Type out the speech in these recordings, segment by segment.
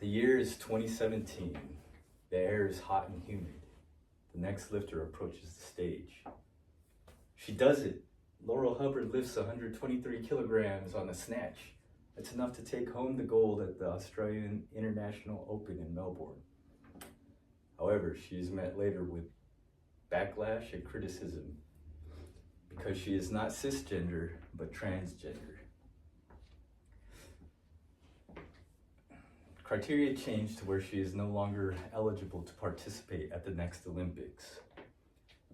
The year is 2017. The air is hot and humid. The next lifter approaches the stage. She does it. Laurel Hubbard lifts 123 kilograms on a snatch. That's enough to take home the gold at the Australian International Open in Melbourne. However, she is met later with backlash and criticism because she is not cisgender, but transgender. Criteria changed to where she is no longer eligible to participate at the next Olympics.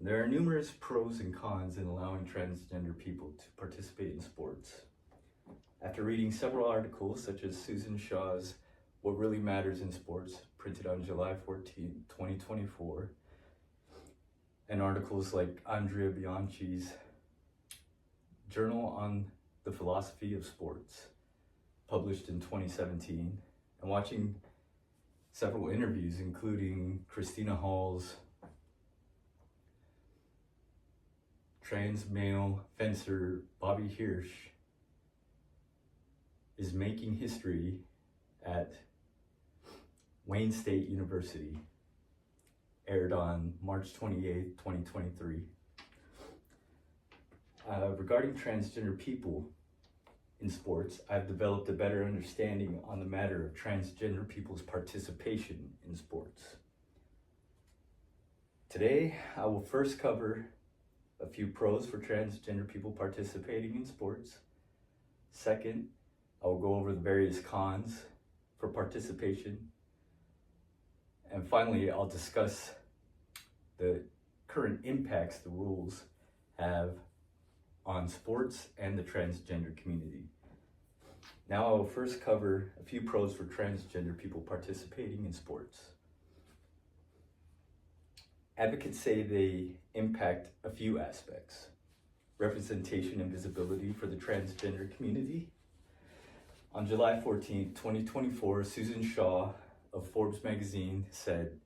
There are numerous pros and cons in allowing transgender people to participate in sports. After reading several articles, such as Susan Shaw's What Really Matters in Sports, printed on July 14, 2024, and articles like Andrea Bianchi's Journal on the Philosophy of Sports, published in 2017, and watching several interviews, including Christina Hall's trans male fencer Bobby Hirsch is making history at Wayne State University, aired on March 28, 2023. Regarding transgender people in sports, I've developed a better understanding on the matter of transgender people's participation in sports. Today, I will first cover a few pros for transgender people participating in sports. Second, I will go over the various cons for participation. And finally, I'll discuss the current impacts the rules have on sports and the transgender community. Now I will first cover a few pros for transgender people participating in sports. Advocates say they impact a few aspects: representation and visibility for the transgender community. On July 14, 2024, Susan Shaw of Forbes magazine said,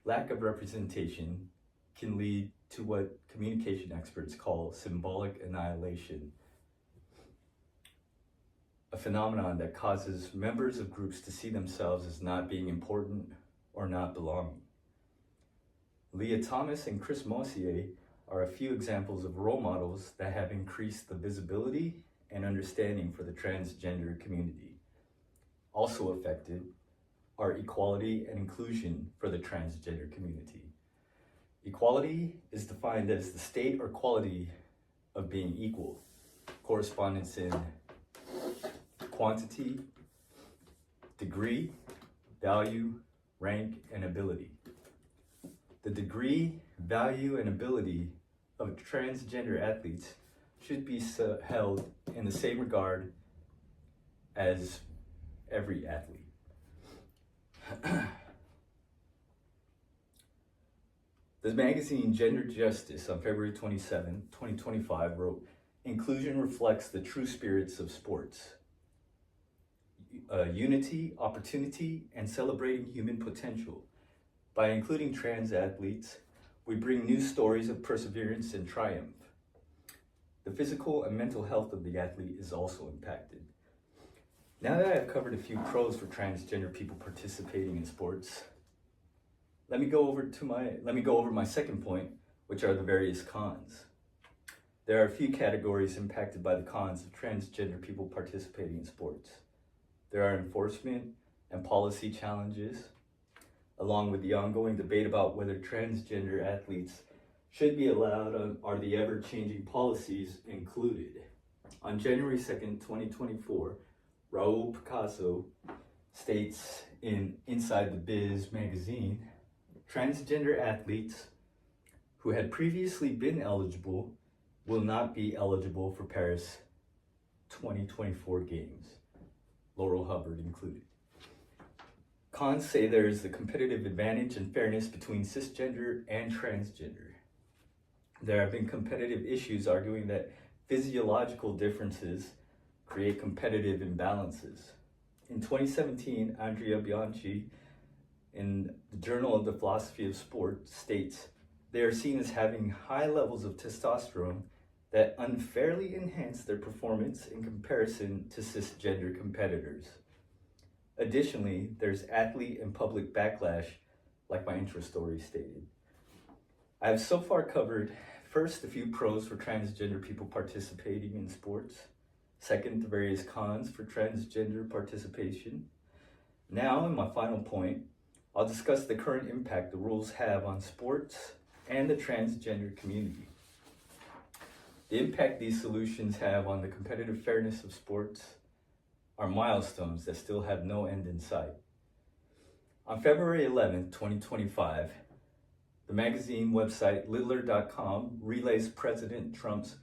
"Lack of representation can lead to what communication experts call symbolic annihilation, a phenomenon that causes members of groups to see themselves as not being important or not belonging." Leah Thomas and Chris Mossier are a few examples of role models that have increased the visibility and understanding for the transgender community. Also affected are equality and inclusion for the transgender community. Equality is defined as the state or quality of being equal, correspondence in quantity, degree, value, rank, and ability. The degree, value, and ability of transgender athletes should be held in the same regard as every athlete. The magazine Gender Justice on February 27, 2025 wrote, "Inclusion reflects the true spirits of sports. Unity, opportunity, and celebrating human potential. By including trans athletes, we bring new stories of perseverance and triumph. The physical and mental health of the athlete is also impacted." Now that I've covered a few pros for transgender people participating in sports, let me go over my second point, which are the various cons. There are a few categories impacted by the cons of transgender people participating in sports. There are enforcement and policy challenges, along with the ongoing debate about whether transgender athletes should be allowed are the ever-changing policies included. On January 2nd, 2024, Raul Picasso states in Inside the Biz magazine, "Transgender athletes who had previously been eligible will not be eligible for Paris 2024 Games, Laurel Hubbard included." Cons say there is the competitive advantage and fairness between cisgender and transgender. There have been competitive issues arguing that physiological differences create competitive imbalances. In 2017, Andrea Bianchi in the Journal of the Philosophy of Sport states, "They are seen as having high levels of testosterone that unfairly enhance their performance in comparison to cisgender competitors. Additionally, there's athlete and public backlash, like my intro story stated. I have so far covered, first, a few pros for transgender people participating in sports. Second, the various cons for transgender participation. Now, in my final point, I'll discuss the current impact the rules have on sports and the transgender community. The impact these solutions have on the competitive fairness of sports are milestones that still have no end in sight. On February 11, 2025, the magazine website Littler.com relays President Trump's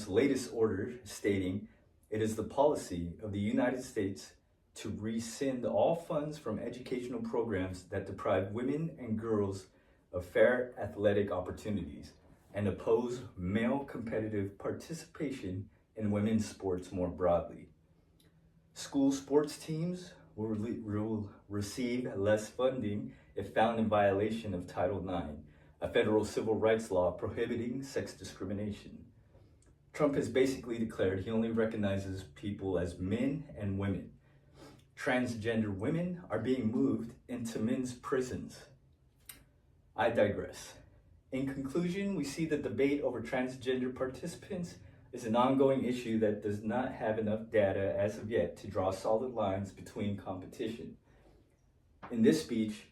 latest order stating it is the policy of the United States to rescind all funds from educational programs that deprive women and girls of fair athletic opportunities and oppose male competitive participation in women's sports more broadly. School sports teams will receive less funding if found in violation of Title IX, a federal civil rights law prohibiting sex discrimination. Trump has basically declared he only recognizes people as men and women. Transgender women are being moved into men's prisons. I digress. In conclusion, we see the debate over transgender participants is an ongoing issue that does not have enough data as of yet to draw solid lines between competition. In this speech,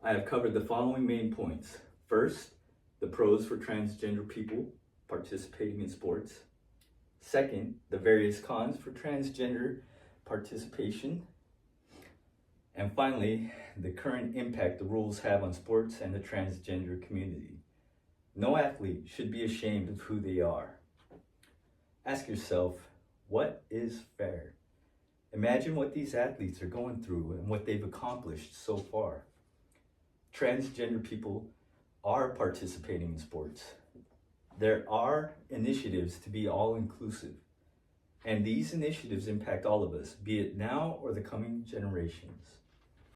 I have covered the following main points. First, the pros for transgender people participating in sports. Second, the various cons for transgender participation. And finally, the current impact the rules have on sports and the transgender community. No athlete should be ashamed of who they are. Ask yourself, what is fair? Imagine what these athletes are going through and what they've accomplished so far. Transgender people are participating in sports. There are initiatives to be all-inclusive, and these initiatives impact all of us, be it now or the coming generations.